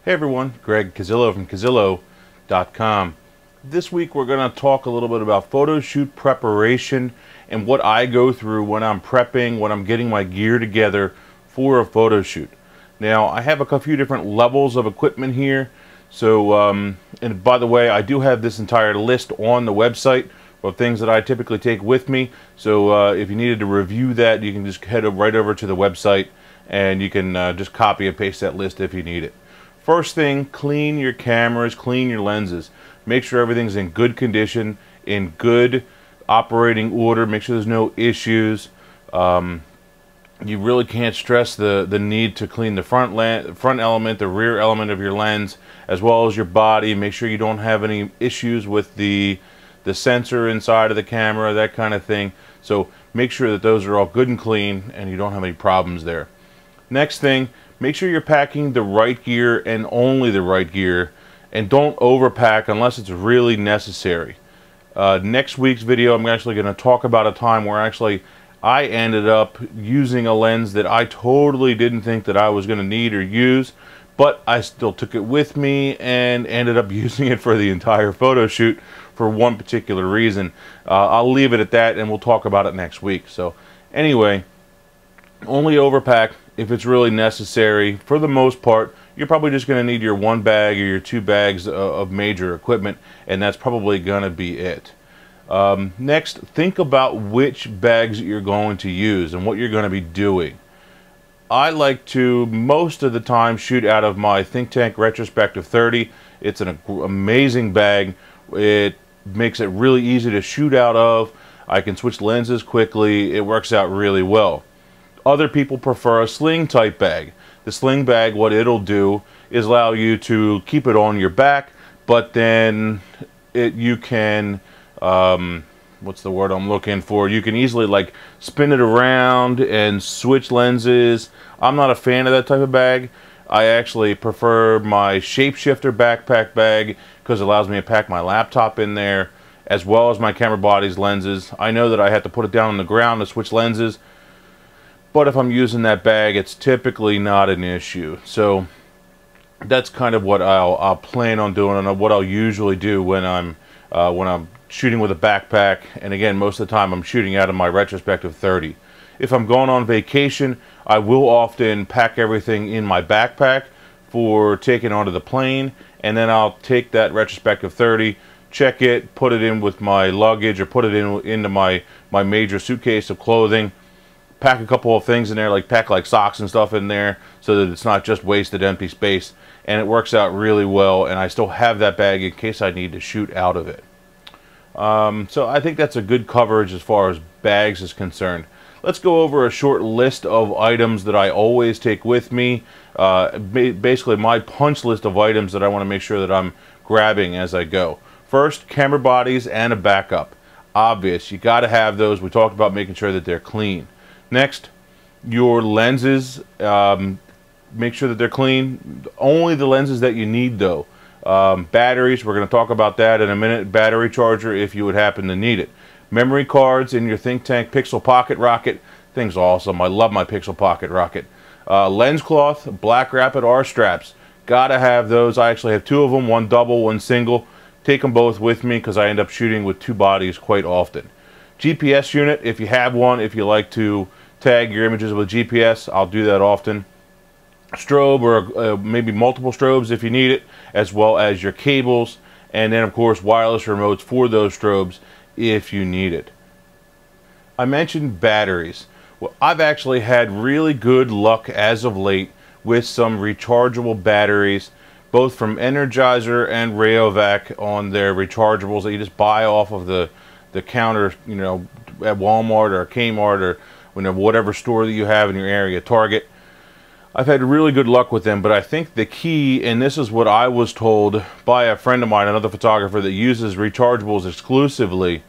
Hey everyone, Greg Cazillo from Cazillo.com. This week we're going to talk a little bit about photo shoot preparation and what I go through when I'm prepping, when I'm getting my gear together for a photo shoot. Now I have a few different levels of equipment here. So, and by the way, I do have this entire list on the website of things that I typically take with me. So if you needed to review that, you can just head right over to the website and you can just copy and paste that list if you need it. First thing, clean your cameras, clean your lenses. Make sure everything's in good condition, in good operating order. Make sure there's no issues. You really can't stress the need to clean the front element, the rear element of your lens, as well as your body. Make sure you don't have any issues with the sensor inside of the camera, that kind of thing. So make sure that those are all good and clean and you don't have any problems there. Next thing, make sure you're packing the right gear and only the right gear, and don't overpack unless it's really necessary. Next week's video, I'm actually going to talk about a time where I ended up using a lens that I totally didn't think that I was going to need or use, but I still took it with me and ended up using it for the entire photo shoot for one particular reason. I'll leave it at that and we'll talk about it next week. So anyway, only overpack if it's really necessary. For the most part, you're probably just going to need your one bag or your two bags of major equipment, and that's probably going to be it. Next, think about which bags you're going to use and what you're going to be doing. I like to, most of the time, shoot out of my Think Tank Retrospective 30. It's an amazing bag. It makes it really easy to shoot out of. I can switch lenses quickly. It works out really well. Other people prefer a sling type bag. The sling bag, what it'll do is allow you to keep it on your back, but then you can, what's the word I'm looking for? You can easily like spin it around and switch lenses. I'm not a fan of that type of bag. I actually prefer my shapeshifter backpack bag because it allows me to pack my laptop in there as well as my camera body's lenses. I know that I have to put it down on the ground to switch lenses, but if I'm using that bag, it's typically not an issue. So that's kind of what I'll plan on doing and what I'll usually do when I'm shooting with a backpack. And again, most of the time I'm shooting out of my Retrospective 30. If I'm going on vacation, I will often pack everything in my backpack for taking onto the plane, and then I'll take that Retrospective 30, check it, put it in with my luggage, or put it into my major suitcase of clothing. Pack a couple of things in there, pack socks and stuff in there so that it's not just wasted empty space, and it works out really well, and I still have that bag in case I need to shoot out of it. So I think that's a good coverage as far as bags is concerned. Let's go over a short list of items that I always take with me, basically my punch list of items that I want to make sure that I'm grabbing as I go. First, camera bodies and a backup. Obvious, you got to have those. We talked about making sure that they're clean. Next, your lenses, make sure that they're clean. Only the lenses that you need though. Batteries, we're going to talk about that in a minute. Battery charger if you would happen to need it. Memory cards in your Think Tank Pixel Pocket Rocket. Thing's awesome. I love my Pixel Pocket Rocket. Lens cloth, Black Rapid R straps. Gotta have those. I actually have two of them, one double, one single. Take them both with me because I end up shooting with two bodies quite often. GPS unit, if you have one, if you like to tag your images with GPS, I'll do that often. Strobe, or maybe multiple strobes if you need it, as well as your cables, and then of course wireless remotes for those strobes if you need it. I mentioned batteries. Well, I've actually had really good luck as of late with some rechargeable batteries, both from Energizer and Rayovac on their rechargeables that you just buy off of the counter, you know, at Walmart or Kmart or whatever store that you have in your area, Target. I've had really good luck with them, but I think the key, and this is what I was told by a friend of mine, another photographer that uses rechargeables exclusively,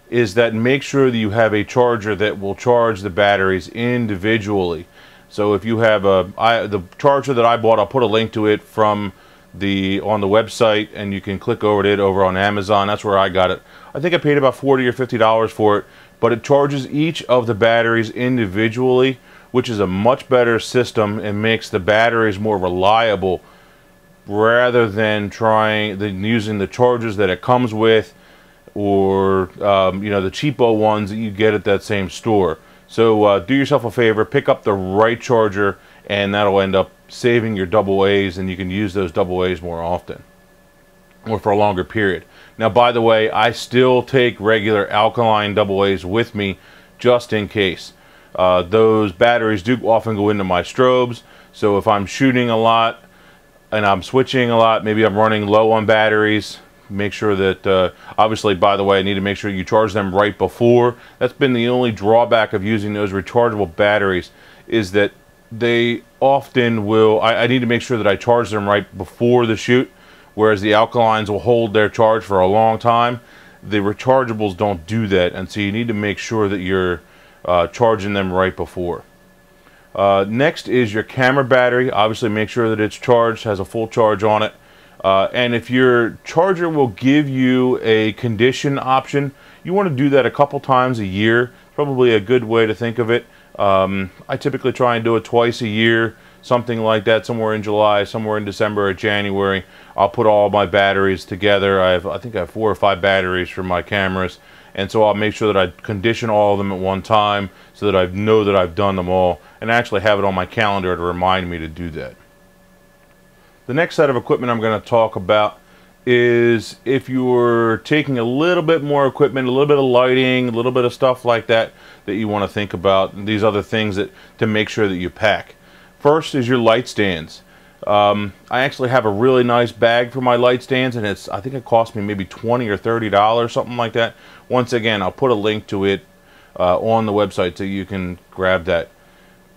is that make sure that you have a charger that will charge the batteries individually. So if you have the charger that I bought, I'll put a link to it on the website, and you can click over to it over on Amazon. That's where I got it. I think I paid about $40 or $50 for it, but it charges each of the batteries individually, which is a much better system and makes the batteries more reliable rather than using the chargers that it comes with, or you know, the cheapo ones that you get at that same store. So do yourself a favor, pick up the right charger, and that'll end up saving your double A's, and you can use those double A's more often or for a longer period. Now, by the way, I still take regular alkaline double A's with me just in case. Those batteries do often go into my strobes, so if I'm shooting a lot and I'm switching a lot, maybe I'm running low on batteries, make sure that, obviously, by the way, I need to make sure you charge them right before. That's been the only drawback of using those rechargeable batteries, is that they often will, I need to make sure that I charge them right before the shoot, whereas the alkalines will hold their charge for a long time. The rechargeables don't do that, and so you need to make sure that you're charging them right before. Next is your camera battery. Obviously, make sure that it's charged, has a full charge on it. And if your charger will give you a condition option, you want to do that a couple times a year. Probably a good way to think of it. I typically try and do it twice a year, something like that, somewhere in July, somewhere in December or January. I'll put all my batteries together. I think I have 4 or 5 batteries for my cameras, and so I'll make sure that I condition all of them at one time so that I know that I've done them all, and actually have it on my calendar to remind me to do that. The next set of equipment I'm going to talk about is if you're taking a little bit more equipment, a little bit of lighting, a little bit of stuff like that that you want to think about, and these other things that to make sure that you pack. First is your light stands. I actually have a really nice bag for my light stands, and I think it cost me maybe $20 or $30, something like that. Once again, I'll put a link to it on the website so you can grab that.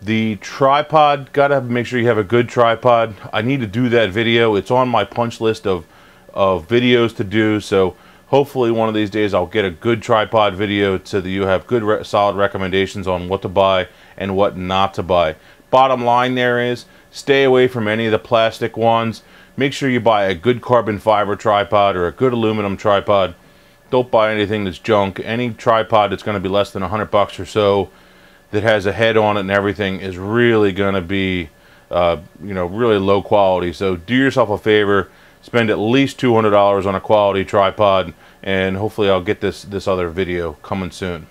The tripod, gotta make sure you have a good tripod. I need to do that video. It's on my punch list of videos to do, so hopefully one of these days I'll get a good tripod video so that you have good solid recommendations on what to buy and what not to buy. Bottom line there is, stay away from any of the plastic ones. Make sure you buy a good carbon fiber tripod or a good aluminum tripod. Don't buy anything that's junk. Any tripod that's going to be less than $100 or so, that has a head on it and everything, is really going to be you know, really low quality. So do yourself a favor, spend at least $200 on a quality tripod, and hopefully I'll get this other video coming soon.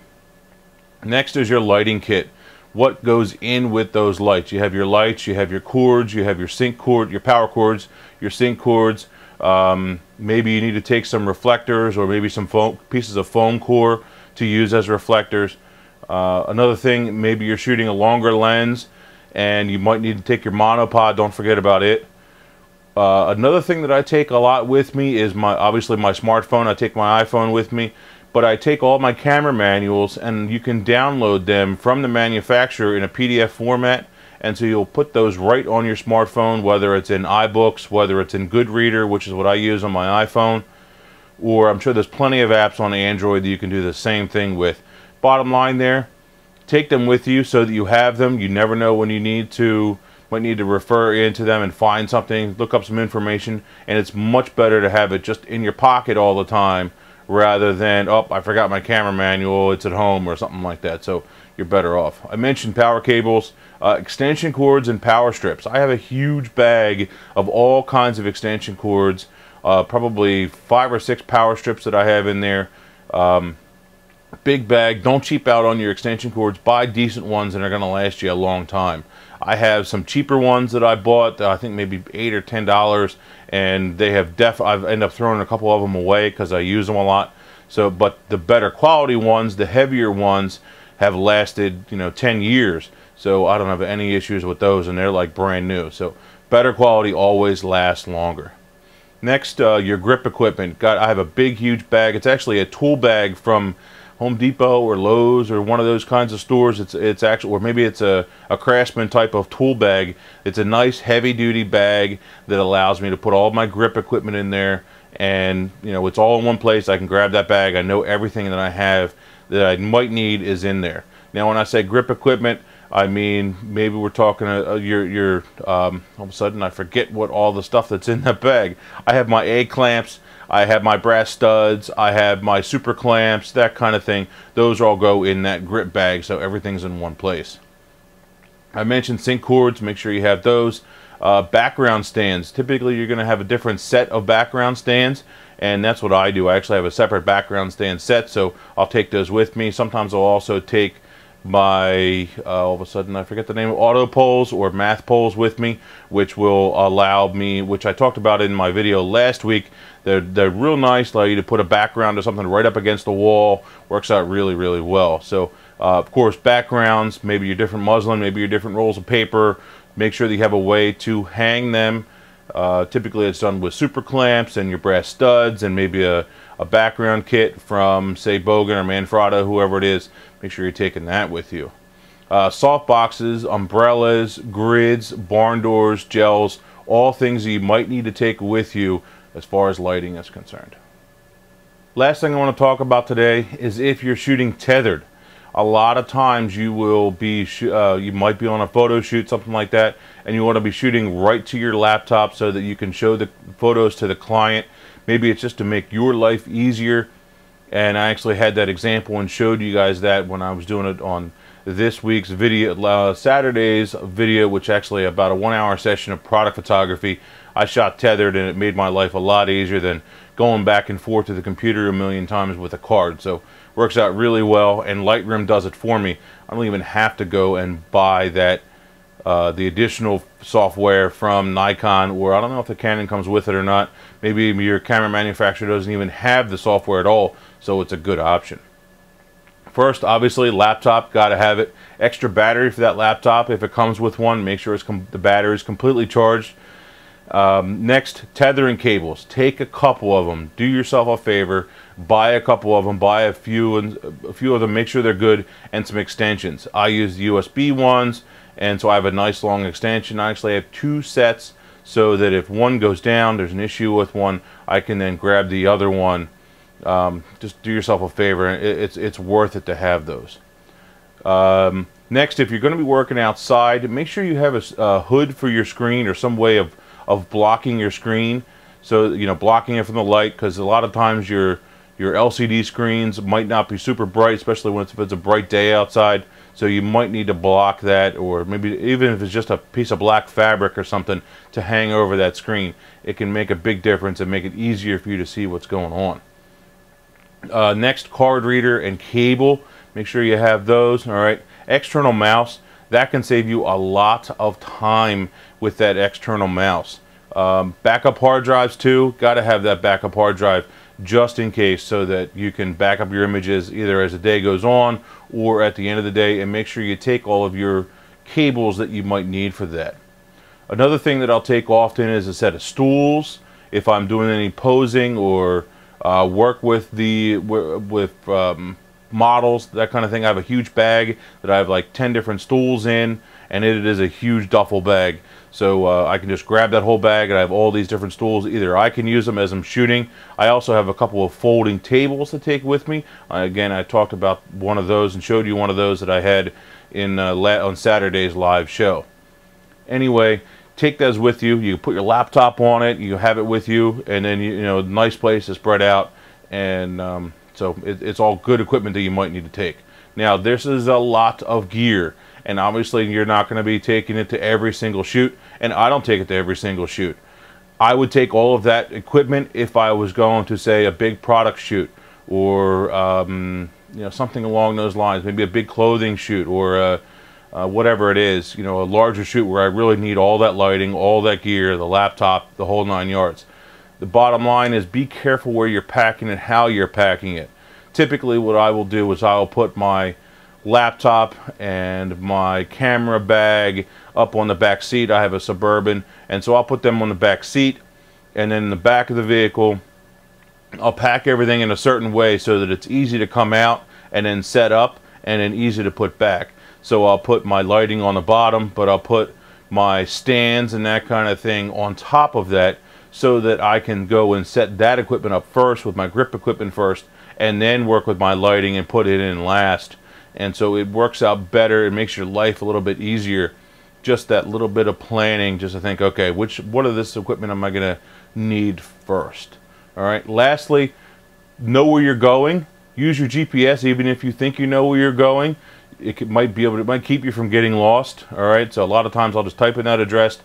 Next is your lighting kit. What goes in with those lights? You have your lights, you have your cords, you have your sync cord, your power cords, your sync cords. Maybe you need to take some reflectors, or maybe some pieces of foam core to use as reflectors. Another thing, maybe you're shooting a longer lens and you might need to take your monopod. Don't forget about it. Another thing that I take a lot with me is obviously my smartphone. I take my iPhone with me, but I take all my camera manuals, and you can download them from the manufacturer in a PDF format, and so you'll put those right on your smartphone, whether it's in iBooks, whether it's in Goodreader, which is what I use on my iPhone, or I'm sure there's plenty of apps on Android that you can do the same thing with. Bottom line there, take them with you so that you have them. You never know when you might need to refer into them and find something, look up some information, and it's much better to have it just in your pocket all the time rather than, oh, I forgot my camera manual, it's at home, or something like that. So you're better off. I mentioned power cables, extension cords, and power strips. I have a huge bag of all kinds of extension cords, probably 5 or 6 power strips that I have in there. Big bag. Don't cheap out on your extension cords. Buy decent ones, and they're going to last you a long time. I have some cheaper ones that I bought, I think maybe $8 or $10, and they have I've ended up throwing a couple of them away because I use them a lot. So, but the better quality ones, the heavier ones, have lasted, you know, 10 years. So I don't have any issues with those, and they're like brand new. So better quality always lasts longer. Next, your grip equipment. I have a big, huge bag. It's actually a tool bag from Home Depot or Lowe's or one of those kinds of stores. It's actually, or maybe it's a Craftsman type of tool bag. It's a nice heavy-duty bag that allows me to put all my grip equipment in there, and you know, it's all in one place. I can grab that bag. I know everything that I have that I might need is in there. Now, when I say grip equipment, I mean maybe we're talking all of a sudden I forget what all the stuff that's in that bag. I have my A clamps, I have my brass studs, I have my super clamps, that kind of thing. Those all go in that grip bag, so everything's in one place. I mentioned sync cords, make sure you have those. Background stands, typically you're going to have a different set of background stands, and that's what I do. I actually have a separate background stand set, so I'll take those with me. Sometimes I'll also take my, all of a sudden I forget the name, auto poles or math poles with me, which will allow me, which I talked about in my video last week. They're real nice, allow you to put a background or something right up against the wall. Works out really, really well. So of course, backgrounds, maybe your different muslin, maybe your different rolls of paper. Make sure that you have a way to hang them. Typically it's done with super clamps and your brass studs and maybe a background kit from, say, Bogan or Manfrotto, whoever it is. Make sure you're taking that with you. Soft boxes, umbrellas, grids, barn doors, gels, all things that you might need to take with you as far as lighting is concerned. Last thing I want to talk about today is if you're shooting tethered. A lot of times you will be, you might be on a photo shoot, something like that, and you want to be shooting right to your laptop so that you can show the photos to the client. Maybe it's just to make your life easier. And I actually had that example and showed you guys that when I was doing it on this week's video, Saturday's video, which actually about a 1-hour session of product photography. I shot tethered and it made my life a lot easier than going back and forth to the computer a million times with a card. So works out really well, and Lightroom does it for me. I don't even have to go and buy that the additional software from Nikon, or I don't know if the Canon comes with it or not. Maybe your camera manufacturer doesn't even have the software at all, so it's a good option. First, obviously, laptop, got to have it. Extra battery for that laptop if it comes with one. Make sure the battery is completely charged. Next, tethering cables. Take a couple of them. Do yourself a favor. Buy a couple of them. Buy a few of them. Make sure they're good, and some extensions. I use the USB ones, and so I have a nice long extension. I actually have 2 sets, so that if one goes down, there's an issue with one, I can then grab the other one. Just do yourself a favor. It's worth it to have those. Next, if you're going to be working outside, make sure you have a hood for your screen or some way of blocking your screen, so you know, blocking it from the light, because a lot of times your LCD screens might not be super bright, especially when if it's a bright day outside. So you might need to block that, or maybe even if it's just a piece of black fabric or something to hang over that screen. It can make a big difference and make it easier for you to see what's going on. Next, card reader and cable. Make sure you have those. All right. External mouse. That can save you a lot of time with that external mouse. Backup hard drives too. Got to have that backup hard drive just in case, so that you can back up your images either as the day goes on or at the end of the day, and make sure you take all of your cables that you might need for that. Another thing that I'll take often is a set of stools if I'm doing any posing or work with models, that kind of thing. I have a huge bag that I have like 10 different stools in, and it is a huge duffel bag. So I can just grab that whole bag, and I have all these different stools. Either I can use them as I'm shooting. I also have a couple of folding tables to take with me. Again, I talked about one of those and showed you one of those that I had in on Saturday's live show. Anyway, take those with you. You put your laptop on it. You have it with you, and then you know, nice place to spread out. And so it's all good equipment that you might need to take. Now, this is a lot of gear, and obviously you're not going to be taking it to every single shoot, and I don't take it to every single shoot. I would take all of that equipment if I was going to, say, a big product shoot, or you know, something along those lines, maybe a big clothing shoot, or whatever it is, you know, a larger shoot where I really need all that lighting, all that gear, the laptop, the whole 9 yards. The bottom line is be careful where you're packing it, how you're packing it. Typically what I will do is I'll put my laptop and my camera bag up on the back seat. I have a Suburban, and so I'll put them on the back seat, and then in the back of the vehicle I'll pack everything in a certain way so that it's easy to come out and then set up, and then easy to put back. So I'll put my lighting on the bottom, but I'll put my stands and that kind of thing on top of that, so that I can go and set that equipment up first with my grip equipment first, and then work with my lighting and put it in last. And so it works out better. It makes your life a little bit easier. Just that little bit of planning, just to think, okay, what of this equipment am I going to need first? All right. Lastly, know where you're going. Use your GPS, even if you think you know where you're going. it might keep you from getting lost. All right, so a lot of times I'll just type in that address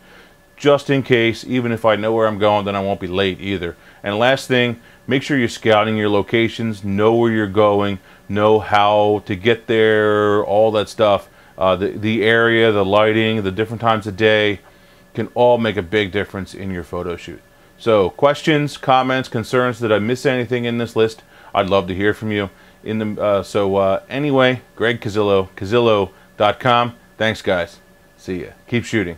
just in case. Even if I know where I'm going, then I won't be late either. And last thing, make sure you're scouting your locations, know where you're going, know how to get there, all that stuff. The area, the lighting, the different times of day can all make a big difference in your photo shoot. So questions, comments, concerns, did I miss anything in this list? I'd love to hear from you. Anyway, Greg Cazillo, Cazillo.com. Thanks guys. See ya. Keep shooting.